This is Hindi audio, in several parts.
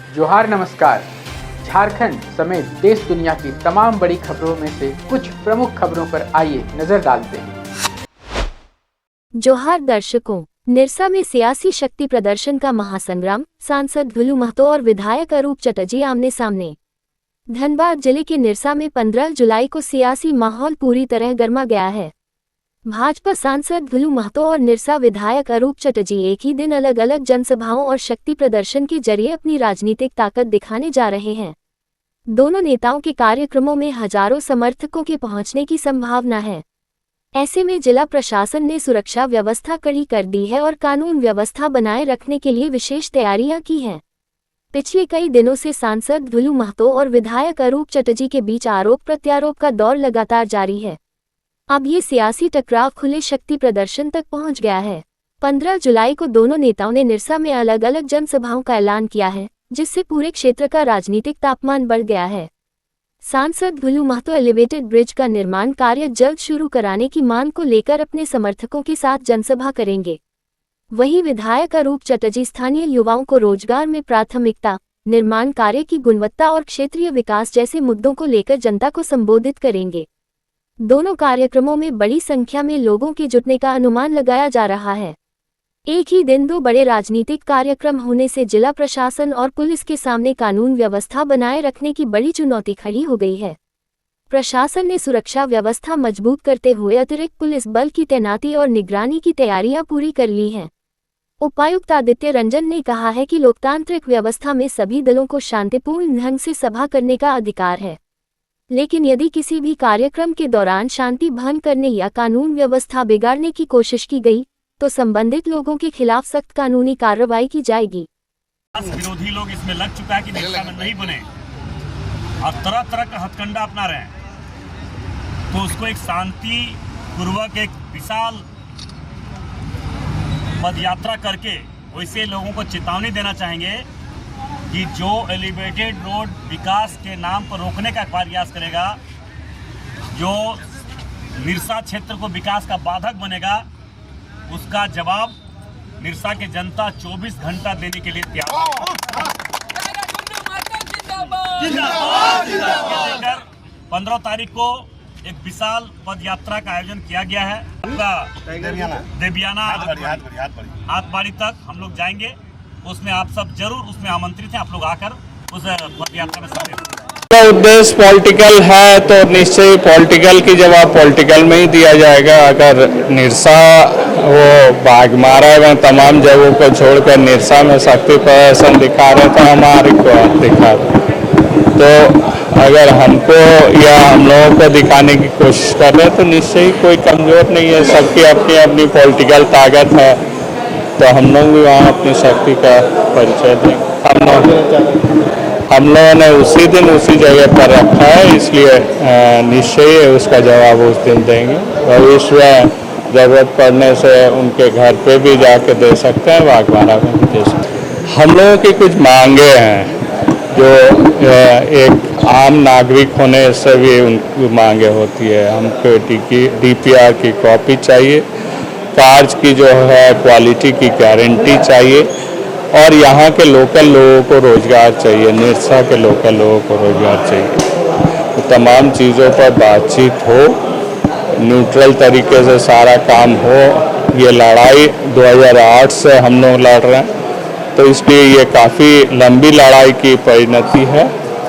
जोहार नमस्कार। झारखंड समेत देश दुनिया की तमाम बड़ी खबरों में से कुछ प्रमुख खबरों पर आइए नजर डालते हैं। जोहार दर्शकों, निरसा में सियासी शक्ति प्रदर्शन का महासंग्राम, सांसद भुलू महतो और विधायक अरूप चटर्जी आमने सामने। धनबाद जिले के निरसा में 15 जुलाई को सियासी माहौल पूरी तरह गर्मा गया है। भाजपा सांसद भुलू महतो और निरसा विधायक अरूप चटर्जी एक ही दिन अलग अलग जनसभाओं और शक्ति प्रदर्शन के जरिए अपनी राजनीतिक ताकत दिखाने जा रहे हैं। दोनों नेताओं के कार्यक्रमों में हजारों समर्थकों के पहुंचने की संभावना है। ऐसे में जिला प्रशासन ने सुरक्षा व्यवस्था कड़ी कर दी है और कानून व्यवस्था बनाए रखने के लिए विशेष तैयारियां की हैं। पिछले कई दिनों से सांसद भुलू महतो और विधायक अरूप चटर्जी के बीच आरोप प्रत्यारोप का दौर लगातार जारी है। अब ये सियासी टकराव खुले शक्ति प्रदर्शन तक पहुंच गया है। 15 जुलाई को दोनों नेताओं ने निरसा में अलग अलग जनसभाओं का ऐलान किया है, जिससे पूरे क्षेत्र का राजनीतिक तापमान बढ़ गया है। सांसद भुलू महतो एलिवेटेड ब्रिज का निर्माण कार्य जल्द शुरू कराने की मांग को लेकर अपने समर्थकों के साथ जनसभा करेंगे। वहीं विधायक अरूप चटर्जी स्थानीय युवाओं को रोजगार में प्राथमिकता, निर्माण कार्य की गुणवत्ता और क्षेत्रीय विकास जैसे मुद्दों को लेकर जनता को संबोधित करेंगे। दोनों कार्यक्रमों में बड़ी संख्या में लोगों के जुटने का अनुमान लगाया जा रहा है। एक ही दिन दो बड़े राजनीतिक कार्यक्रम होने से जिला प्रशासन और पुलिस के सामने कानून व्यवस्था बनाए रखने की बड़ी चुनौती खड़ी हो गई है। प्रशासन ने सुरक्षा व्यवस्था मजबूत करते हुए अतिरिक्त पुलिस बल की तैनाती और निगरानी की तैयारियां पूरी कर ली हैं। उपायुक्त आदित्य रंजन ने कहा है कि लोकतांत्रिक व्यवस्था में सभी दलों को शांतिपूर्ण ढंग से सभा करने का अधिकार है, लेकिन यदि किसी भी कार्यक्रम के दौरान शांति भंग करने या कानून व्यवस्था बिगाड़ने की कोशिश की गई तो संबंधित लोगों के खिलाफ सख्त कानूनी कार्रवाई की जाएगी। विरोधी लोग इसमें लग चुका है कि निरसा में नहीं बने और तरह तरह का हथकंडा अपना रहे हैं, तो उसको एक शांति पूर्वक एक विशाल पद यात्रा करके वैसे लोगों को चेतावनी देना चाहेंगे कि जो एलिवेटेड रोड विकास के नाम पर रोकने का प्रयास करेगा, जो निरसा क्षेत्र को विकास का बाधक बनेगा, उसका जवाब निरसा की जनता 24 घंटा देने के लिए तैयार है। 15 तारीख को एक विशाल पद यात्रा का आयोजन किया गया है। देवियाना हाथबाड़ी तक हम लोग जाएंगे, उसमें आप सब जरूर उसमें आमंत्रित हैं। आप लोग आकर उस पद यात्रा में शामिल। उद्देश्य पॉलिटिकल है तो निश्चय ही पॉलिटिकल की जवाब पॉलिटिकल में ही दिया जाएगा। अगर निरसा वो बाघमारा में तमाम जगहों को छोड़कर निरसा में शक्ति प्रदर्शन दिखा रहे तो हमारे को दिखा रहे, तो अगर हमको या हम लोगों को दिखाने की कोशिश कर रहे हैं तो निश्चय ही कोई कमजोर नहीं है। सबकी अपनी अपनी पॉलिटिकल ताकत है, तो हम लोग भी वहाँ अपनी शक्ति का परिचय दें। हम लोगों ने उसी दिन उसी जगह पर रखा है, इसलिए निश्चय उसका जवाब उस दिन देंगे। भविष्य में ज़रूरत पड़ने से उनके घर पे भी जाके दे सकते हैं, बागबारा में भी दे सकते हैं। हम लोगों की कुछ मांगे हैं जो एक आम नागरिक होने से भी उनकी मांगे होती है। हमको DPR की कॉपी चाहिए, कार्ज की जो है क्वालिटी की गारंटी चाहिए और यहाँ के लोकल लोगों को रोज़गार चाहिए, निरसा के लोकल लोगों को रोज़गार चाहिए। तो तमाम चीज़ों पर बातचीत हो, न्यूट्रल तरीके से सारा काम हो। ये लड़ाई 2008 से हम लोग लड़ रहे हैं, तो इसलिए ये काफ़ी लंबी लड़ाई की परिणति है।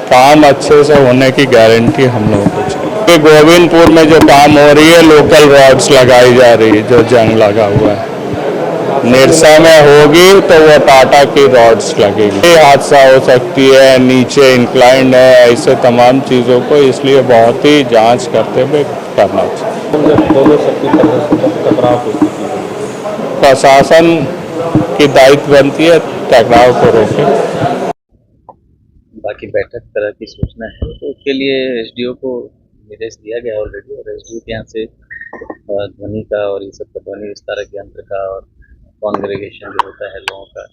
काम अच्छे से होने की गारंटी हम लोगों को चाहिए। गोविंदपुर में जो काम हो रही है, लोकल रॉड्स लगाई जा रही है, जो जंग लगा हुआ है, निरसा में होगी तो वो टाटा की रॉड्स लगेगी। हादसा हो सकती है, नीचे इंक्लाइंड है, ऐसे तमाम चीज़ों को इसलिए बहुत ही जांच करते हुए करना चाहिए। प्रशासन की दायित्व बनती है टकराव को रोके। बाकी बैठक तरह की सूचना है तो उसके लिए SDO को निर्देश दिया गया ऑलरेडी, और SDO के यहाँ से ध्वनि का और ये सब का ध्वनि विस्तारक यंत्र का और कॉन्ग्रेगेशन जो होता है लोगों का,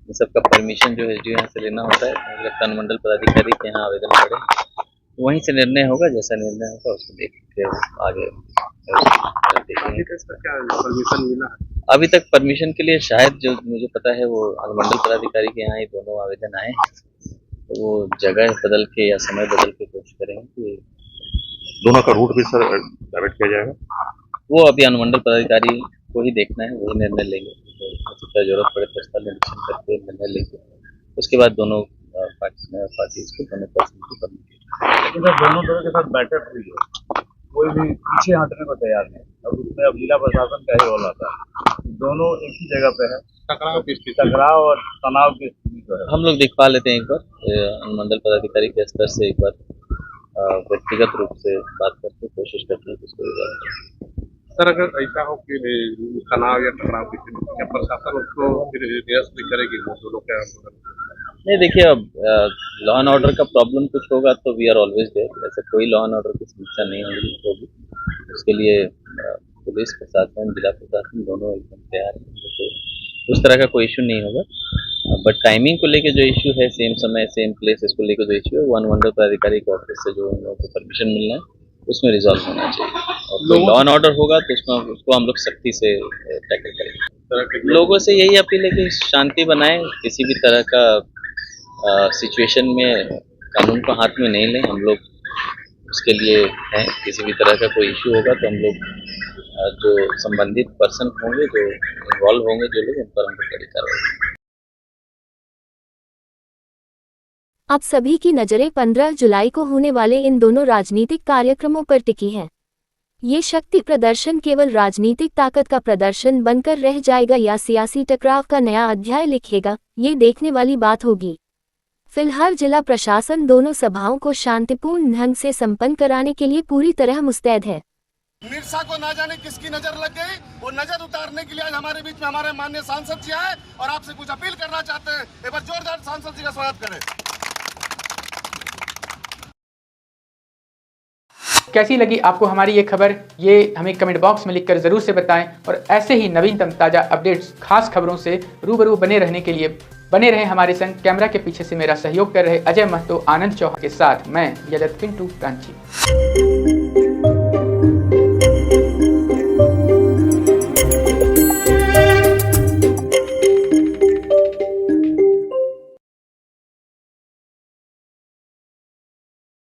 इन सब का परमिशन जो SDO यहाँ से लेना होता है। इलेक्ट्रॉन मंडल पदाधिकारी के यहाँ आवेदन पड़े, वहीं से निर्णय होगा। जैसा निर्णय होगा उसको देख के आगे देखेंगे। अभी तक परमिशन के लिए शायद जो मुझे पता है वो अनुमंडल पदाधिकारी के यहाँ ही दोनों आवेदन आए हैं। तो वो जगह बदल के या समय बदल के कोशिश करेंगे कि दोनों का रूट भी सर डायरेक्ट किया जाएगा। वो अभी अनुमंडल पदाधिकारी को ही देखना है, वही निर्णय लेंगे। तो क्या जरूरत पड़े तो स्थल निरीक्षण करके निर्णय लेंगे, उसके बाद दोनों पार्टीज को दोनों पर्सन को करना। लेकिन सर दोनों दलों के साथ बैठक हुई है, कोई भी पीछे हटने को तैयार नहीं। अब उसमें अब जिला प्रशासन का ही रोल आता है। दोनों एक ही जगह पे है, टकराव और तनाव की स्थिति तो है। हम लोग दिखवा लेते हैं एक बार, अनुमंडल पदाधिकारी के स्तर से एक बार व्यक्तिगत रूप से बात करके कोशिश करते हैं उसको रिजॉल्व करें। सर अगर ऐसा हो कि तनाव या टकराव किसी क्या प्रशासन उसको फिर निरस्त भी करेगी दोनों के? नहीं देखिए, अब लॉ एंड ऑर्डर का प्रॉब्लम कुछ होगा तो वी आर ऑलवेज देयर। ऐसे कोई लॉ एंड ऑर्डर की समस्या नहीं होगी, उसके लिए पुलिस प्रशासन जिला प्रशासन दोनों एकदम तैयार हैं, तो उस तरह का कोई इशू नहीं होगा। बट टाइमिंग को लेके जो इशू है, सेम समय सेम प्लेस, इसको लेके जो इशू है वो अनुमंडल पदाधिकारी के ऑफिस से जो उन लोगों को परमिशन मिलना है उसमें रिजॉल्व होना चाहिए। और कोई लॉ एंड ऑर्डर होगा तो उसको हम लोग सख्ती से टैकल करेंगे। लोगों से यही अपील है कि शांति बनाएं, किसी भी तरह का सिचुएशन में कानून को हाथ में नहीं लें। हम लोग उसके लिए हैं, किसी भी तरह का कोई इशू होगा तो हम लोग जो संबंधित पर्सन होंगे, जो इन्वॉल्व होंगे, जो लोग, उन पर हम लोग कड़ी कार्रवाई। अब सभी की नजरें 15 जुलाई को होने वाले इन दोनों राजनीतिक कार्यक्रमों पर टिकी हैं। ये शक्ति प्रदर्शन केवल राजनीतिक ताकत का प्रदर्शन बनकर रह जाएगा या सियासी टकराव का नया अध्याय लिखेगा, ये देखने वाली बात होगी। फिलहाल जिला प्रशासन दोनों सभाओं को शांतिपूर्ण ढंग से संपन्न कराने के लिए पूरी तरह मुस्तैद है। निरसा को ना जाने किसकी नजर लग गई, वो नजर उतारने के लिए आज हमारे बीच में हमारे माननीय सांसद जी आए और आपसे कुछ अपील करना चाहते हैं। एक बार जोरदार सांसद जी का स्वागत करें। कैसी लगी आपको हमारी ये खबर, ये हमें कमेंट बॉक्स में लिखकर जरूर से बताएं। और ऐसे ही नवीनतम ताज़ा अपडेट्स, खास खबरों से रूबरू बने रहने के लिए बने रहें हमारे संग। कैमरा के पीछे से मेरा सहयोग कर रहे अजय महतो, आनंद चौहान के साथ मैं यजत पिंटू कांची।